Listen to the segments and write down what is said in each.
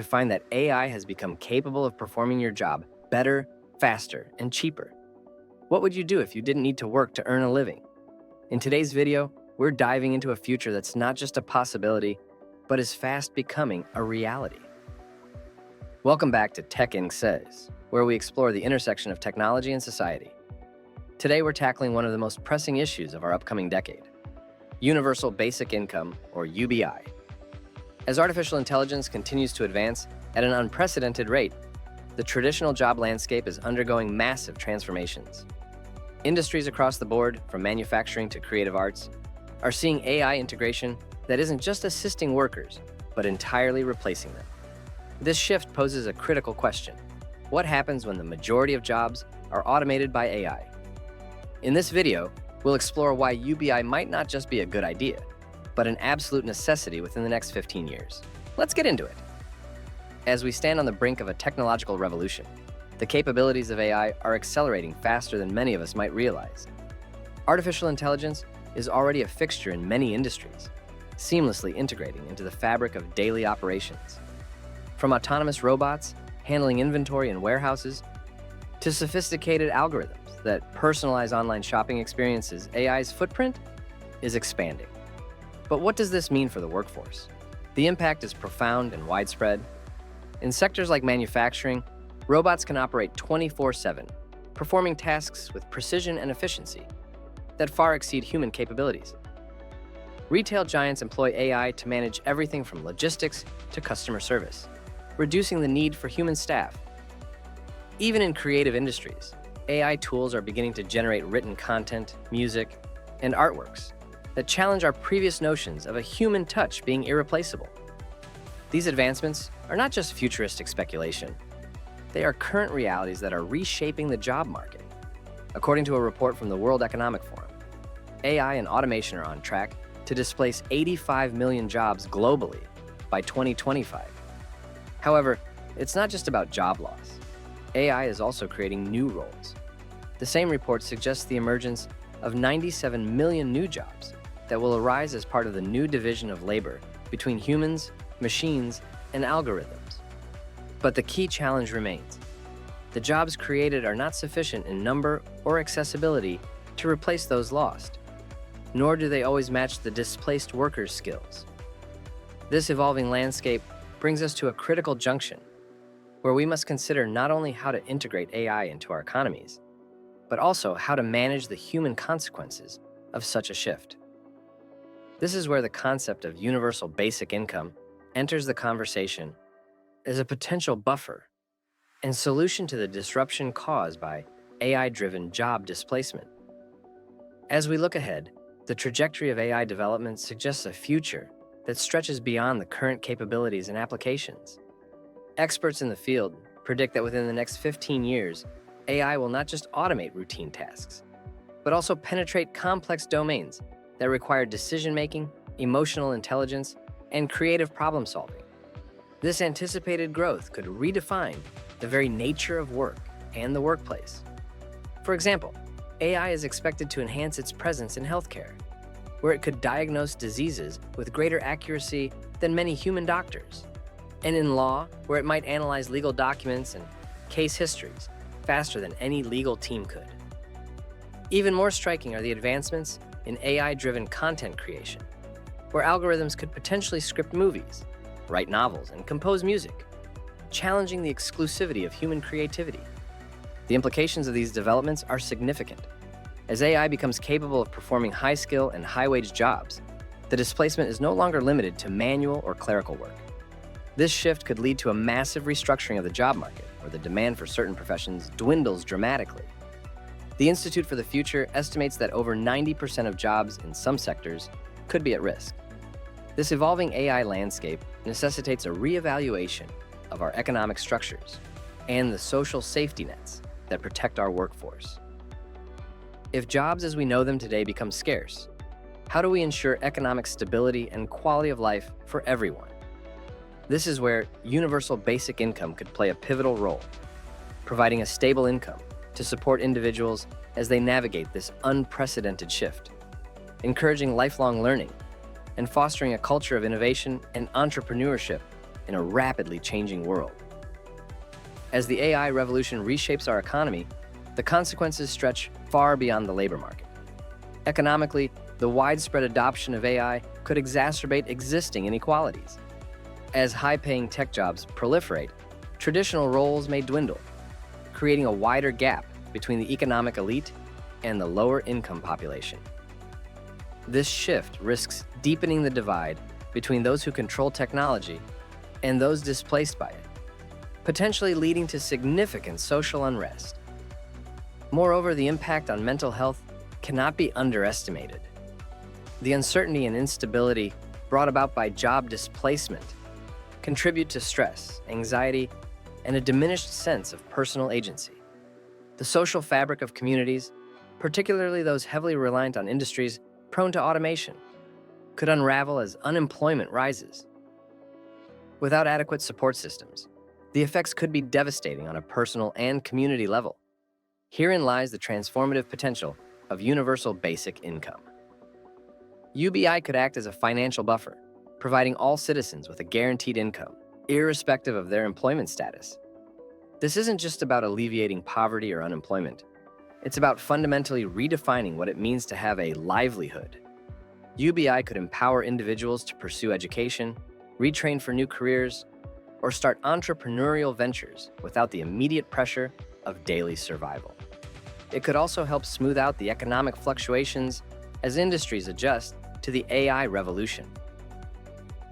find that AI has become capable of performing your job better, faster, and cheaper. What would you do if you didn't need to work to earn a living? In today's video, we're diving into a future that's not just a possibility, but is fast becoming a reality. Welcome back to TEKNXS, where we explore the intersection of technology and society. Today, we're tackling one of the most pressing issues of our upcoming decade: Universal Basic Income, or UBI. As artificial intelligence continues to advance at an unprecedented rate, the traditional job landscape is undergoing massive transformations. Industries across the board, from manufacturing to creative arts, are seeing AI integration that isn't just assisting workers, but entirely replacing them. This shift poses a critical question: what happens when the majority of jobs are automated by AI? In this video, we'll explore why UBI might not just be a good idea, but an absolute necessity within the next 15 years. Let's get into it. As we stand on the brink of a technological revolution, the capabilities of AI are accelerating faster than many of us might realize. Artificial intelligence is already a fixture in many industries, seamlessly integrating into the fabric of daily operations. From autonomous robots handling inventory in warehouses to sophisticated algorithms that personalize online shopping experiences, AI's footprint is expanding. But what does this mean for the workforce? The impact is profound and widespread. In sectors like manufacturing, robots can operate 24/7, performing tasks with precision and efficiency that far exceed human capabilities. Retail giants employ AI to manage everything from logistics to customer service, reducing the need for human staff. Even in creative industries, AI tools are beginning to generate written content, music, and artworks that challenge our previous notions of a human touch being irreplaceable. These advancements are not just futuristic speculation. They are current realities that are reshaping the job market. According to a report from the World Economic Forum, AI and automation are on track to displace 85 million jobs globally by 2025. However, it's not just about job loss. AI is also creating new roles. The same report suggests the emergence of 97 million new jobs that will arise as part of the new division of labor between humans, machines, and algorithms. But the key challenge remains. The jobs created are not sufficient in number or accessibility to replace those lost, nor do they always match the displaced workers' skills. This evolving landscape brings us to a critical junction, where we must consider not only how to integrate AI into our economies, but also how to manage the human consequences of such a shift. This is where the concept of universal basic income enters the conversation as a potential buffer and solution to the disruption caused by AI-driven job displacement. As we look ahead, the trajectory of AI development suggests a future that stretches beyond the current capabilities and applications. Experts in the field predict that within the next 15 years, AI will not just automate routine tasks, but also penetrate complex domains that require decision-making, emotional intelligence, and creative problem-solving. This anticipated growth could redefine the very nature of work and the workplace. For example, AI is expected to enhance its presence in healthcare, where it could diagnose diseases with greater accuracy than many human doctors, and in law, where it might analyze legal documents and case histories faster than any legal team could. Even more striking are the advancements in AI-driven content creation, where algorithms could potentially script movies, write novels, and compose music, challenging the exclusivity of human creativity. The implications of these developments are significant. As AI becomes capable of performing high-skill and high-wage jobs, the displacement is no longer limited to manual or clerical work. This shift could lead to a massive restructuring of the job market, where the demand for certain professions dwindles dramatically. The Institute for the Future estimates that over 90% of jobs in some sectors could be at risk. This evolving AI landscape necessitates a reevaluation of our economic structures and the social safety nets that protect our workforce. If jobs as we know them today become scarce, how do we ensure economic stability and quality of life for everyone? This is where universal basic income could play a pivotal role, providing a stable income to support individuals as they navigate this unprecedented shift, encouraging lifelong learning, and fostering a culture of innovation and entrepreneurship in a rapidly changing world. As the AI revolution reshapes our economy, the consequences stretch far beyond the labor market. Economically, the widespread adoption of AI could exacerbate existing inequalities. As high-paying tech jobs proliferate, traditional roles may dwindle, creating a wider gap between the economic elite and the lower-income population. This shift risks deepening the divide between those who control technology and those displaced by it, potentially leading to significant social unrest. Moreover, the impact on mental health cannot be underestimated. The uncertainty and instability brought about by job displacement contribute to stress, anxiety, and a diminished sense of personal agency. The social fabric of communities, particularly those heavily reliant on industries prone to automation, could unravel as unemployment rises. Without adequate support systems, the effects could be devastating on a personal and community level. Herein lies the transformative potential of universal basic income. UBI could act as a financial buffer, providing all citizens with a guaranteed income, irrespective of their employment status. This isn't just about alleviating poverty or unemployment. It's about fundamentally redefining what it means to have a livelihood. UBI could empower individuals to pursue education, retrain for new careers, or start entrepreneurial ventures without the immediate pressure of daily survival. It could also help smooth out the economic fluctuations as industries adjust to the AI revolution.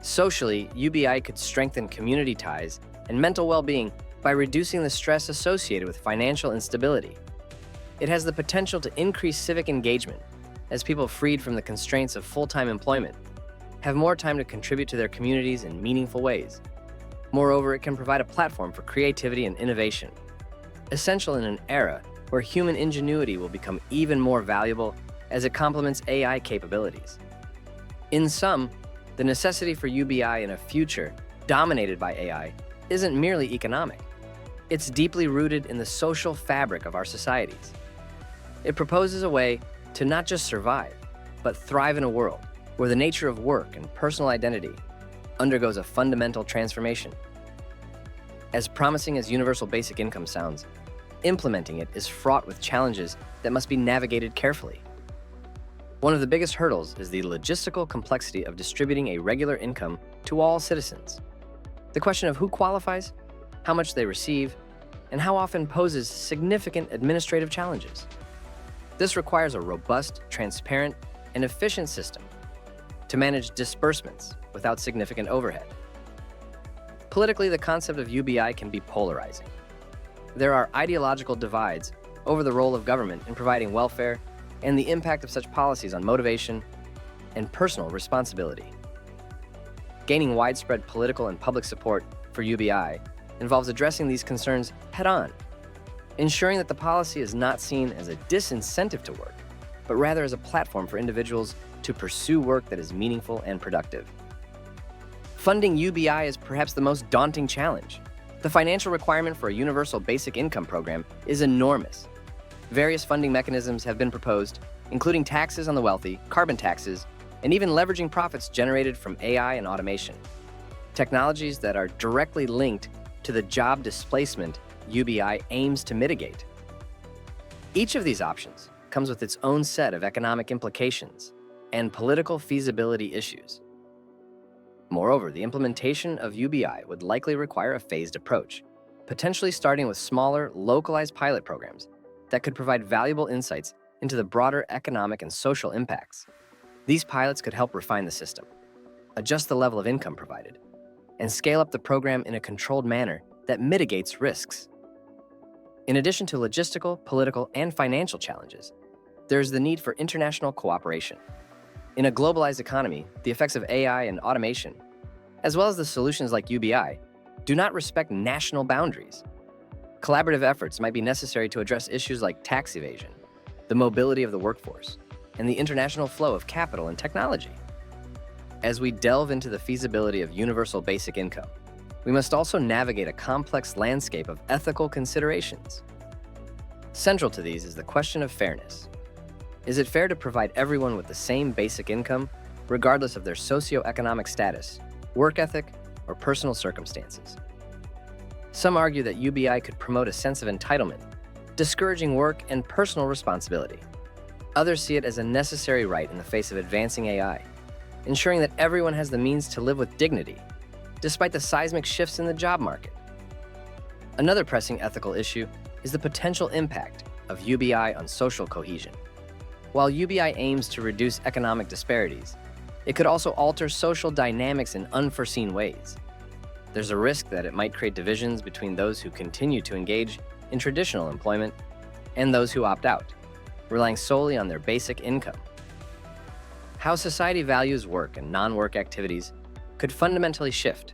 Socially, UBI could strengthen community ties and mental well-being by reducing the stress associated with financial instability. It has the potential to increase civic engagement as people freed from the constraints of full-time employment have more time to contribute to their communities in meaningful ways. Moreover, it can provide a platform for creativity and innovation, essential in an era where human ingenuity will become even more valuable as it complements AI capabilities. In sum, the necessity for UBI in a future dominated by AI isn't merely economic. It's deeply rooted in the social fabric of our societies. It proposes a way to not just survive, but thrive in a world where the nature of work and personal identity undergoes a fundamental transformation. As promising as universal basic income sounds, implementing it is fraught with challenges that must be navigated carefully. One of the biggest hurdles is the logistical complexity of distributing a regular income to all citizens. The question of who qualifies, how much they receive, and how often poses significant administrative challenges. This requires a robust, transparent, and efficient system to manage disbursements without significant overhead. Politically, the concept of UBI can be polarizing. There are ideological divides over the role of government in providing welfare and the impact of such policies on motivation and personal responsibility. Gaining widespread political and public support for UBI involves addressing these concerns head-on, ensuring that the policy is not seen as a disincentive to work, but rather as a platform for individuals to pursue work that is meaningful and productive. Funding UBI is perhaps the most daunting challenge. The financial requirement for a universal basic income program is enormous. Various funding mechanisms have been proposed, including taxes on the wealthy, carbon taxes, and even leveraging profits generated from AI and automation. Technologies that are directly linked to the job displacement UBI aims to mitigate. Each of these options comes with its own set of economic implications and political feasibility issues. Moreover, the implementation of UBI would likely require a phased approach, potentially starting with smaller, localized pilot programs that could provide valuable insights into the broader economic and social impacts. These pilots could help refine the system, adjust the level of income provided, and scale up the program in a controlled manner that mitigates risks. In addition to logistical, political, and financial challenges, there is the need for international cooperation. In a globalized economy, the effects of AI and automation, as well as the solutions like UBI, do not respect national boundaries. Collaborative efforts might be necessary to address issues like tax evasion, the mobility of the workforce, and the international flow of capital and technology. As we delve into the feasibility of universal basic income, we must also navigate a complex landscape of ethical considerations. Central to these is the question of fairness. Is it fair to provide everyone with the same basic income, regardless of their socioeconomic status, work ethic, or personal circumstances. Some argue that UBI could promote a sense of entitlement, discouraging work and personal responsibility. Others see it as a necessary right in the face of advancing AI, ensuring that everyone has the means to live with dignity, despite the seismic shifts in the job market. Another pressing ethical issue is the potential impact of UBI on social cohesion. While UBI aims to reduce economic disparities, it could also alter social dynamics in unforeseen ways. There's a risk that it might create divisions between those who continue to engage in traditional employment and those who opt out, relying solely on their basic income. How society values work and non-work activities could fundamentally shift,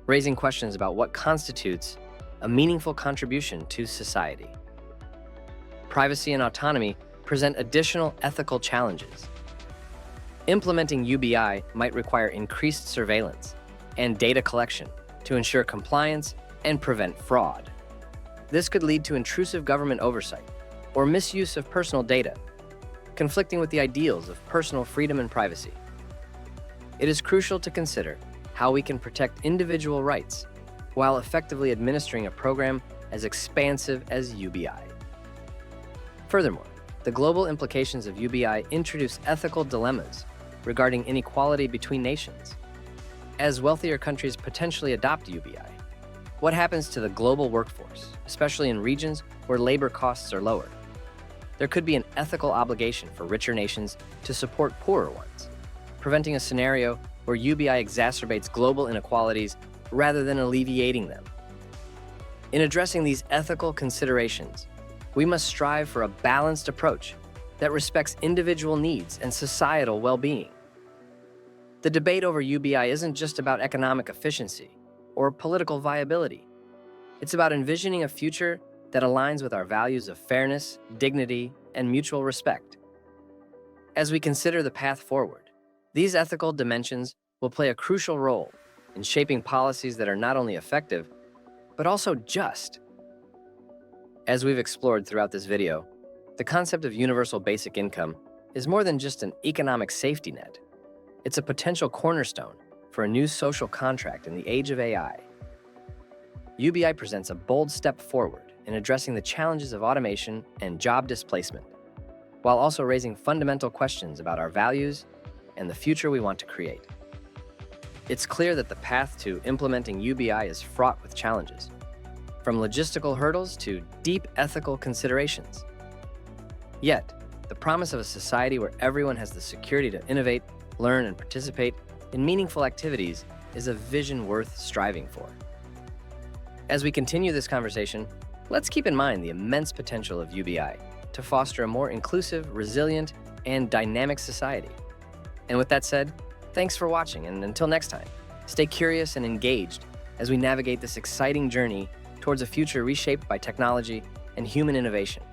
raising questions about what constitutes a meaningful contribution to society. Privacy and autonomy present additional ethical challenges. Implementing UBI might require increased surveillance and data collection to ensure compliance and prevent fraud. This could lead to intrusive government oversight or misuse of personal data, conflicting with the ideals of personal freedom and privacy. It is crucial to consider how we can protect individual rights while effectively administering a program as expansive as UBI. Furthermore, the global implications of UBI introduce ethical dilemmas regarding inequality between nations. As wealthier countries potentially adopt UBI, what happens to the global workforce, especially in regions where labor costs are lower? There could be an ethical obligation for richer nations to support poorer ones, preventing a scenario where UBI exacerbates global inequalities rather than alleviating them. In addressing these ethical considerations, we must strive for a balanced approach that respects individual needs and societal well-being. The debate over UBI isn't just about economic efficiency or political viability. It's about envisioning a future that aligns with our values of fairness, dignity, and mutual respect. As we consider the path forward, these ethical dimensions will play a crucial role in shaping policies that are not only effective, but also just. As we've explored throughout this video, the concept of universal basic income is more than just an economic safety net. It's a potential cornerstone for a new social contract in the age of AI. UBI presents a bold step forward in addressing the challenges of automation and job displacement, while also raising fundamental questions about our values and the future we want to create. It's clear that the path to implementing UBI is fraught with challenges, from logistical hurdles to deep ethical considerations. Yet, the promise of a society where everyone has the security to innovate, learn, and participate in meaningful activities is a vision worth striving for. As we continue this conversation, let's keep in mind the immense potential of UBI to foster a more inclusive, resilient, and dynamic society. And with that said, thanks for watching, and until next time, stay curious and engaged as we navigate this exciting journey towards a future reshaped by technology and human innovation.